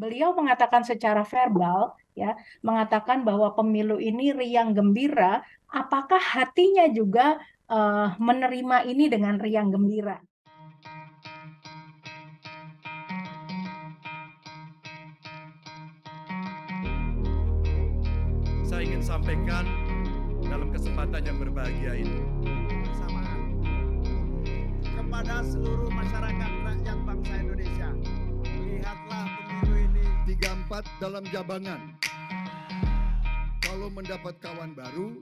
beliau mengatakan secara verbal, ya, mengatakan bahwa pemilu ini riang gembira, apakah hatinya juga menerima ini dengan riang gembira? Saya ingin sampaikan dalam kesempatan yang berbahagia ini bersamaan kepada seluruh masyarakat rakyat bangsa Indonesia. Lihatlah pemilu ini 34 dalam Jabangan. Kalau mendapat kawan baru,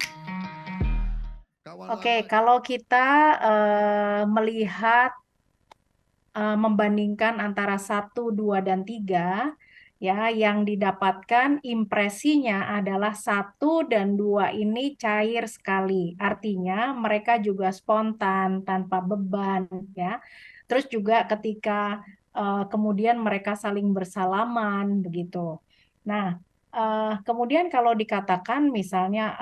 kawan Oke, lama. kalau kita melihat membandingkan antara 1, 2, dan 3, ya, yang didapatkan impresinya adalah 1 dan 2 ini cair sekali. Artinya mereka juga spontan, tanpa beban, ya. Terus juga ketika kemudian mereka saling bersalaman begitu. Nah, kemudian kalau dikatakan misalnya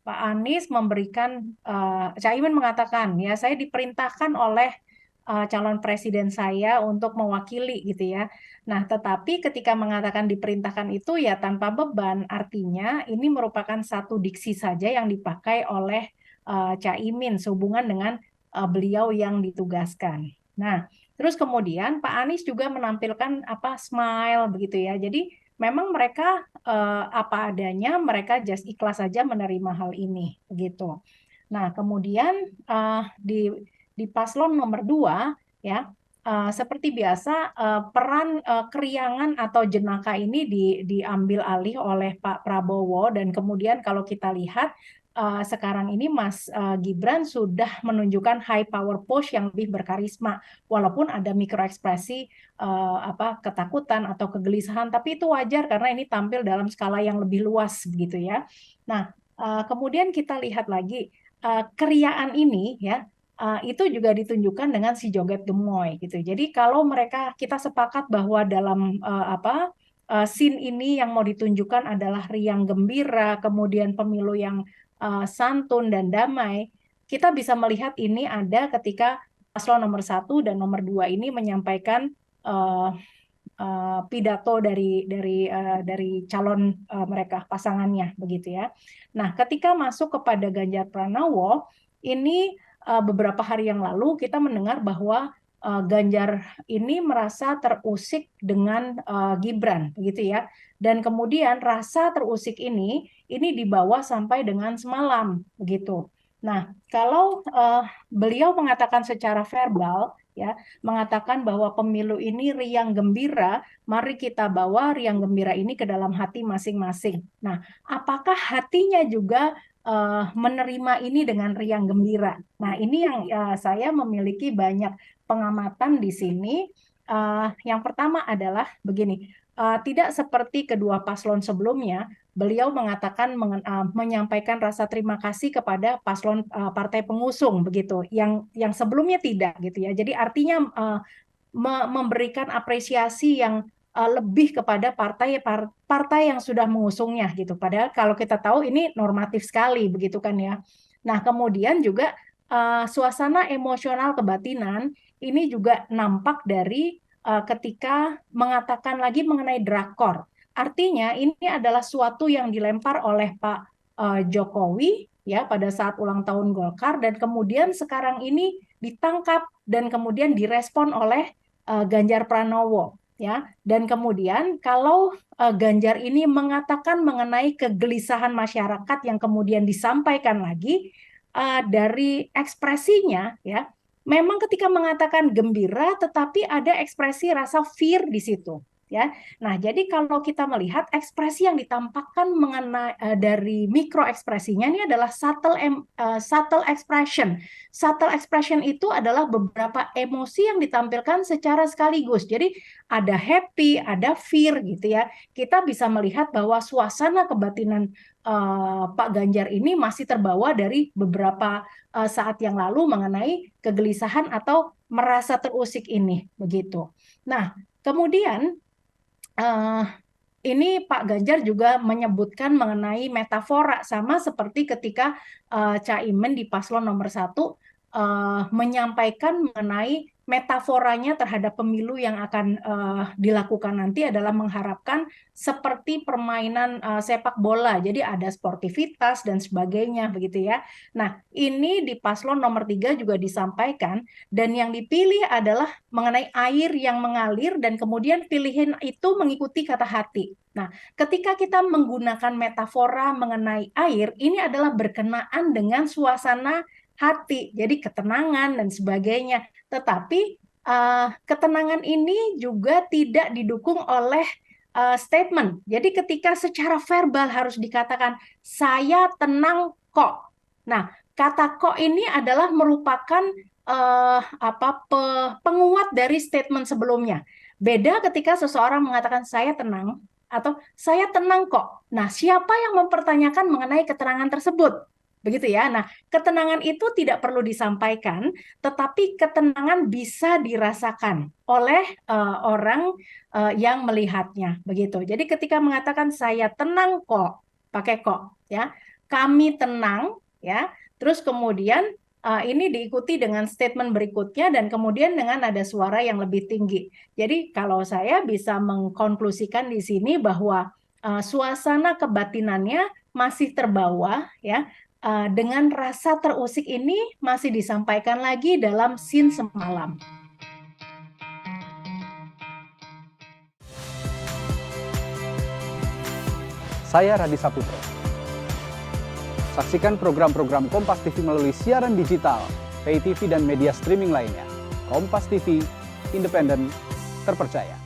Pak Anies memberikan, Caimin mengatakan, ya saya diperintahkan oleh calon presiden saya untuk mewakili gitu ya. Nah, tetapi ketika mengatakan diperintahkan itu ya tanpa beban, artinya ini merupakan satu diksi saja yang dipakai oleh Caimin sehubungan dengan beliau yang ditugaskan. Nah, terus kemudian Pak Anies juga menampilkan apa smile begitu ya. Jadi memang mereka apa adanya, mereka just ikhlas saja menerima hal ini begitu. Nah, kemudian di paslon nomor 2 ya seperti biasa peran keriangan atau jenaka ini diambil alih oleh Pak Prabowo dan kemudian kalau kita lihat sekarang ini Mas Gibran sudah menunjukkan high power push yang lebih berkarisma walaupun ada mikroekspresi apa ketakutan atau kegelisahan tapi itu wajar karena ini tampil dalam skala yang lebih luas begitu ya. Nah, kemudian kita lihat lagi keriaan ini ya itu juga ditunjukkan dengan si joget gemoy gitu. Jadi kalau mereka kita sepakat bahwa dalam scene ini yang mau ditunjukkan adalah riang gembira, kemudian pemilu yang santun dan damai, kita bisa melihat ini ada ketika paslon nomor 1 dan nomor 2 ini menyampaikan pidato dari calon mereka pasangannya begitu ya. Nah, ketika masuk kepada Ganjar Pranowo, ini beberapa hari yang lalu kita mendengar bahwa Ganjar ini merasa terusik dengan Gibran begitu ya. Dan kemudian rasa terusik ini dibawa sampai dengan semalam begitu. Nah, kalau beliau mengatakan secara verbal ya, mengatakan bahwa pemilu ini riang gembira, mari kita bawa riang gembira ini ke dalam hati masing-masing. Nah, apakah hatinya juga menerima ini dengan riang gembira? Nah, ini yang saya memiliki banyak pengamatan di sini. Yang pertama adalah begini, tidak seperti kedua paslon sebelumnya, beliau mengatakan menyampaikan rasa terima kasih kepada paslon partai pengusung begitu yang sebelumnya tidak gitu ya. Jadi artinya memberikan apresiasi yang lebih kepada partai yang sudah mengusungnya gitu. Padahal kalau kita tahu ini normatif sekali begitu kan ya. Nah, kemudian juga suasana emosional kebatinan ini juga nampak dari ketika mengatakan lagi mengenai drakor. Artinya ini adalah suatu yang dilempar oleh Pak Jokowi ya pada saat ulang tahun Golkar dan kemudian sekarang ini ditangkap dan kemudian direspon oleh Ganjar Pranowo ya. Dan kemudian kalau Ganjar ini mengatakan mengenai kegelisahan masyarakat yang kemudian disampaikan lagi dari ekspresinya ya. Memang ketika mengatakan gembira tetapi ada ekspresi rasa fear di situ ya. Nah, jadi kalau kita melihat ekspresi yang ditampakkan mengenai dari mikro ekspresinya ini adalah subtle expression. Subtle expression itu adalah beberapa emosi yang ditampilkan secara sekaligus. Jadi ada happy, ada fear gitu ya. Kita bisa melihat bahwa suasana kebatinan Pak Ganjar ini masih terbawa dari beberapa saat yang lalu mengenai kegelisahan atau merasa terusik ini begitu. Nah, kemudian ini Pak Ganjar juga menyebutkan mengenai metafora sama seperti ketika Caimin di paslon nomor 1 menyampaikan mengenai metaforanya terhadap pemilu yang akan dilakukan nanti adalah mengharapkan seperti permainan sepak bola, jadi ada sportivitas dan sebagainya begitu ya. Nah, ini di paslon nomor 3 juga disampaikan, dan yang dipilih adalah mengenai air yang mengalir dan kemudian pilihan itu mengikuti kata hati. Nah, ketika kita menggunakan metafora mengenai air, ini adalah berkenaan dengan suasana hati, jadi ketenangan dan sebagainya. Tetapi ketenangan ini juga tidak didukung oleh statement. Jadi ketika secara verbal harus dikatakan saya tenang kok. Nah, kata kok ini adalah merupakan penguat dari statement sebelumnya. Beda ketika seseorang mengatakan saya tenang atau saya tenang kok. Nah, siapa yang mempertanyakan mengenai keterangan tersebut? Begitu ya. Nah, ketenangan itu tidak perlu disampaikan, tetapi ketenangan bisa dirasakan oleh orang yang melihatnya. Begitu. Jadi ketika mengatakan saya tenang kok, pakai kok ya. Kami tenang ya. Terus kemudian ini diikuti dengan statement berikutnya dan kemudian dengan nada suara yang lebih tinggi. Jadi kalau saya bisa mengkonklusikan di sini bahwa suasana kebatinannya masih terbawa ya. Dengan rasa terusik ini masih disampaikan lagi dalam scene semalam. Saya Radi Saputro. Saksikan program-program Kompas TV melalui siaran digital, pay TV dan media streaming lainnya. Kompas TV, independen, terpercaya.